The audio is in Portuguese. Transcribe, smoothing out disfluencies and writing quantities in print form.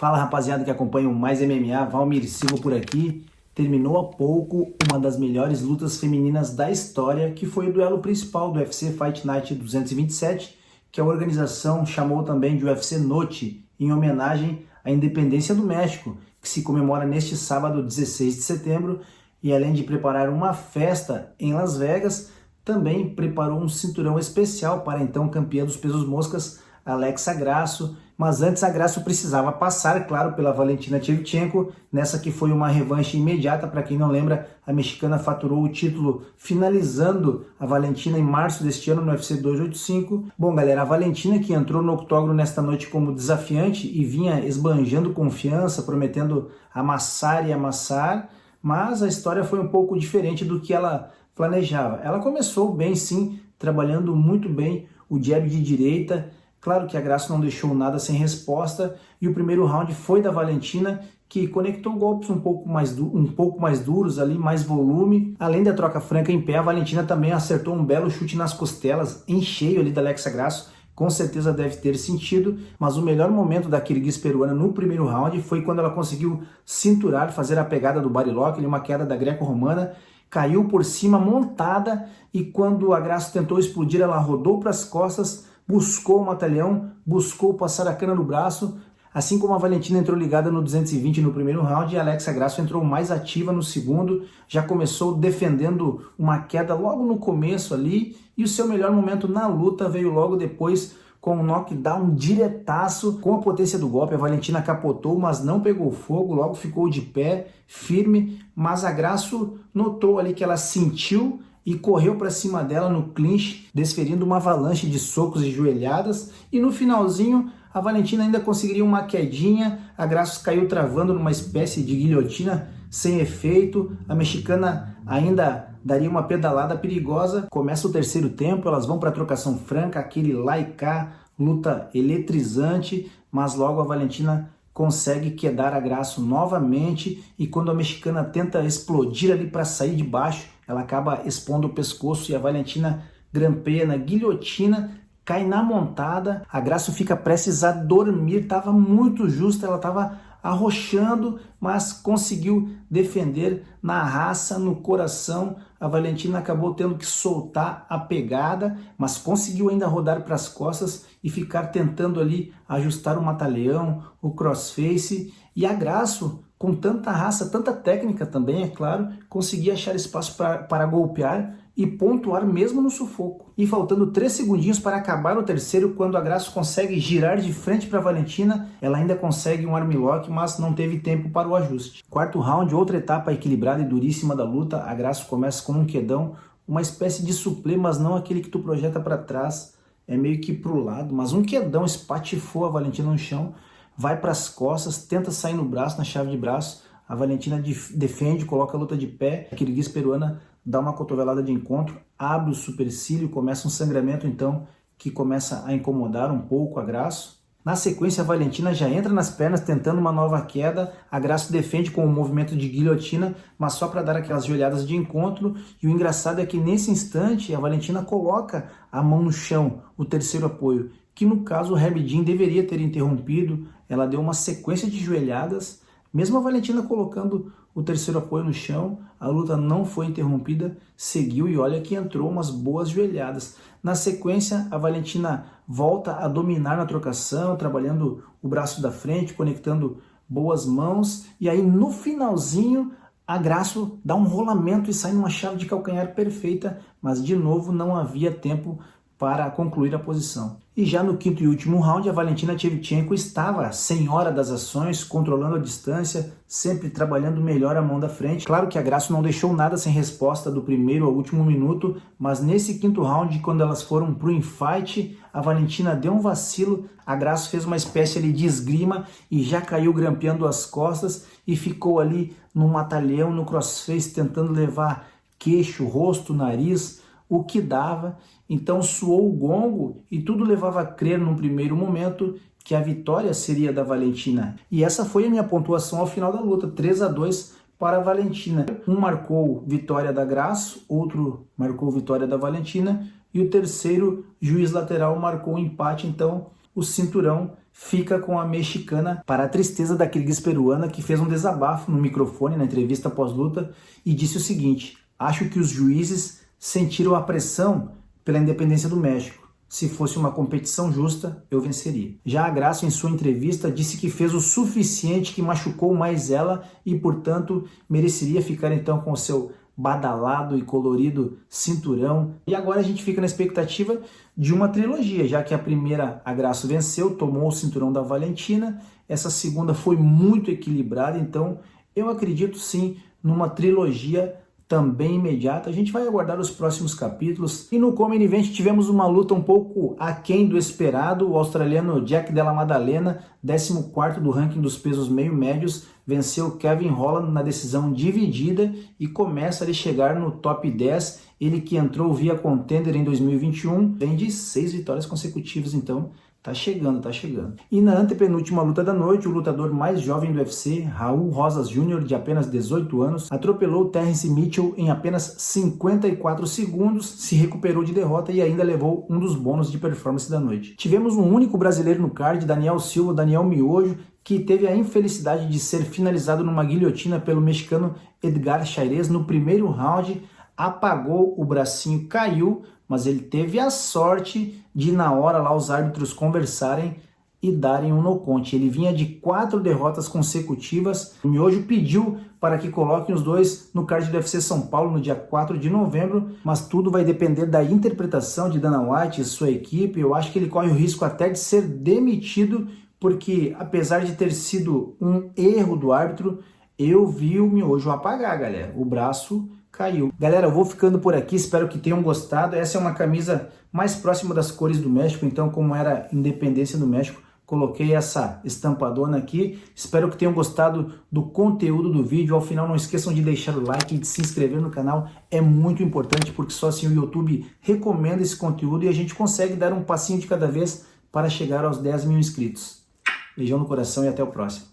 Fala rapaziada que acompanha o Mais MMA, Valmir Silva por aqui. Terminou há pouco uma das melhores lutas femininas da história, que foi o duelo principal do UFC Fight Night 227, que a organização chamou também de UFC Noche, em homenagem à independência do México, que se comemora neste sábado 16 de setembro, e além de preparar uma festa em Las Vegas, também preparou um cinturão especial para a então campeã dos pesos moscas, Alexa Grasso. Mas antes a Grasso precisava passar, claro, pela Valentina Shevchenko, nessa que foi uma revanche imediata. Para quem não lembra, a mexicana faturou o título finalizando a Valentina em março deste ano no UFC 285. Bom galera, a Valentina, que entrou no octógono nesta noite como desafiante e vinha esbanjando confiança, prometendo amassar e amassar, mas a história foi um pouco diferente do que ela planejava. Ela começou bem sim, trabalhando muito bem o jab de direita. Claro que a Grasso não deixou nada sem resposta, e o primeiro round foi da Valentina, que conectou golpes um pouco mais duros ali, mais volume. Além da troca franca em pé, a Valentina também acertou um belo chute nas costelas, em cheio ali da Alexa Grasso. Com certeza deve ter sentido, mas o melhor momento da Kyrgyz peruana no primeiro round foi quando ela conseguiu cinturar, fazer a pegada do body lock, uma queda da greco-romana, caiu por cima montada, e quando a Grasso tentou explodir, ela rodou para as costas, buscou o matalhão, buscou passar a cana no braço. Assim como a Valentina entrou ligada no 220 no primeiro round, a Alexa Grasso entrou mais ativa no segundo, já começou defendendo uma queda logo no começo ali, e o seu melhor momento na luta veio logo depois, com um knockdown diretaço. Com a potência do golpe, a Valentina capotou, mas não pegou fogo, logo ficou de pé, firme, mas a Grasso notou ali que ela sentiu e correu para cima dela no clinch, desferindo uma avalanche de socos e joelhadas, e no finalzinho a Valentina ainda conseguiria uma quedinha, a Grasso caiu travando numa espécie de guilhotina sem efeito, a mexicana ainda daria uma pedalada perigosa. Começa o terceiro tempo, elas vão para a trocação franca, aquele lá e cá, luta eletrizante, mas logo a Valentina consegue quedar a Grasso novamente, e quando a mexicana tenta explodir ali para sair de baixo, ela acaba expondo o pescoço e a Valentina grampeia na guilhotina, cai na montada. A Grasso fica prestes a dormir, estava muito justa, ela estava arrochando, mas conseguiu defender na raça, no coração. A Valentina acabou tendo que soltar a pegada, mas conseguiu ainda rodar para as costas e ficar tentando ali ajustar o mata-leão, o crossface, e a Grasso, com tanta raça, tanta técnica também, é claro, conseguia achar espaço para golpear e pontuar mesmo no sufoco. E faltando 3 segundinhos para acabar o terceiro, quando a Grasso consegue girar de frente para a Valentina, ela ainda consegue um armlock, mas não teve tempo para o ajuste. Quarto round, outra etapa equilibrada e duríssima da luta. A Grasso começa com um quedão, uma espécie de suplê, mas não aquele que tu projeta para trás, é meio que pro lado, mas um quedão, espatifou a Valentina no chão, vai para as costas, tenta sair no braço, na chave de braço. A Valentina defende, coloca a luta de pé. A Kyrgyz peruana dá uma cotovelada de encontro, abre o supercílio, começa um sangramento então que começa a incomodar um pouco a Grasso. Na sequência, a Valentina já entra nas pernas tentando uma nova queda. A Grasso defende com um movimento de guilhotina, mas só para dar aquelas joelhadas de encontro. E o engraçado é que nesse instante a Valentina coloca a mão no chão, o terceiro apoio, que no caso o Herb Dean deveria ter interrompido. Ela deu uma sequência de joelhadas, mesmo a Valentina colocando o terceiro apoio no chão, a luta não foi interrompida, seguiu, e olha que entrou umas boas joelhadas. Na sequência, a Valentina volta a dominar na trocação, trabalhando o braço da frente, conectando boas mãos, e aí no finalzinho a Grasso dá um rolamento e sai numa chave de calcanhar perfeita, mas de novo não havia tempo para concluir a posição. E já no quinto e último round, a Valentina Shevchenko estava senhora das ações, controlando a distância, sempre trabalhando melhor a mão da frente. Claro que a Grasso não deixou nada sem resposta do primeiro ao último minuto, mas nesse quinto round, quando elas foram para o infight, a Valentina deu um vacilo, a Grasso fez uma espécie ali de esgrima e já caiu grampeando as costas e ficou ali no matalhão, no crossface, tentando levar queixo, rosto, nariz, o que dava. Então soou o gongo e tudo levava a crer num primeiro momento que a vitória seria da Valentina. E essa foi a minha pontuação ao final da luta, 3-2 para a Valentina. Um marcou vitória da Grasso, outro marcou vitória da Valentina, e o terceiro juiz lateral marcou um empate. Então o cinturão fica com a mexicana, para a tristeza da Kyrgyz peruana, que fez um desabafo no microfone na entrevista pós-luta e disse o seguinte: acho que os juízes sentiram a pressão pela independência do México. Se fosse uma competição justa, eu venceria. Já a Grasso, em sua entrevista, disse que fez o suficiente, que machucou mais ela e, portanto, mereceria ficar então com o seu badalado e colorido cinturão. E agora a gente fica na expectativa de uma trilogia, já que a primeira, a Grasso venceu, tomou o cinturão da Valentina. Essa segunda foi muito equilibrada, então eu acredito sim numa trilogia também imediata. A gente vai aguardar os próximos capítulos. E no Common Event tivemos uma luta um pouco aquém do esperado. O australiano Jack Della Maddalena, 14º do ranking dos pesos meio-médios, venceu Kevin Holland na decisão dividida e começa a chegar no top 10. Ele que entrou via Contender em 2021, vem de 6 vitórias consecutivas, então tá chegando, tá chegando. E na antepenúltima luta da noite, o lutador mais jovem do UFC, Raul Rosas Jr., de apenas 18 anos, atropelou Terrence Mitchell em apenas 54 segundos, se recuperou de derrota e ainda levou um dos bônus de performance da noite. Tivemos um único brasileiro no card, Daniel Silva, Daniel Miojo, que teve a infelicidade de ser finalizado numa guilhotina pelo mexicano Edgar Chairez no primeiro round, apagou o bracinho, caiu, mas ele teve a sorte de na hora lá os árbitros conversarem e darem um nocaute. Ele vinha de 4 derrotas consecutivas. O Miojo pediu para que coloquem os dois no card do UFC São Paulo no dia 4 de novembro, mas tudo vai depender da interpretação de Dana White e sua equipe. Eu acho que ele corre o risco até de ser demitido, porque apesar de ter sido um erro do árbitro, eu vi o Miojo apagar, galera. O braço caiu. Galera, eu vou ficando por aqui, espero que tenham gostado. Essa é uma camisa mais próxima das cores do México, então como era Independência do México, coloquei essa estampadona aqui. Espero que tenham gostado do conteúdo do vídeo. Ao final, não esqueçam de deixar o like e de se inscrever no canal. É muito importante, porque só assim o YouTube recomenda esse conteúdo e a gente consegue dar um passinho de cada vez para chegar aos 10 mil inscritos. Beijão no coração e até o próximo.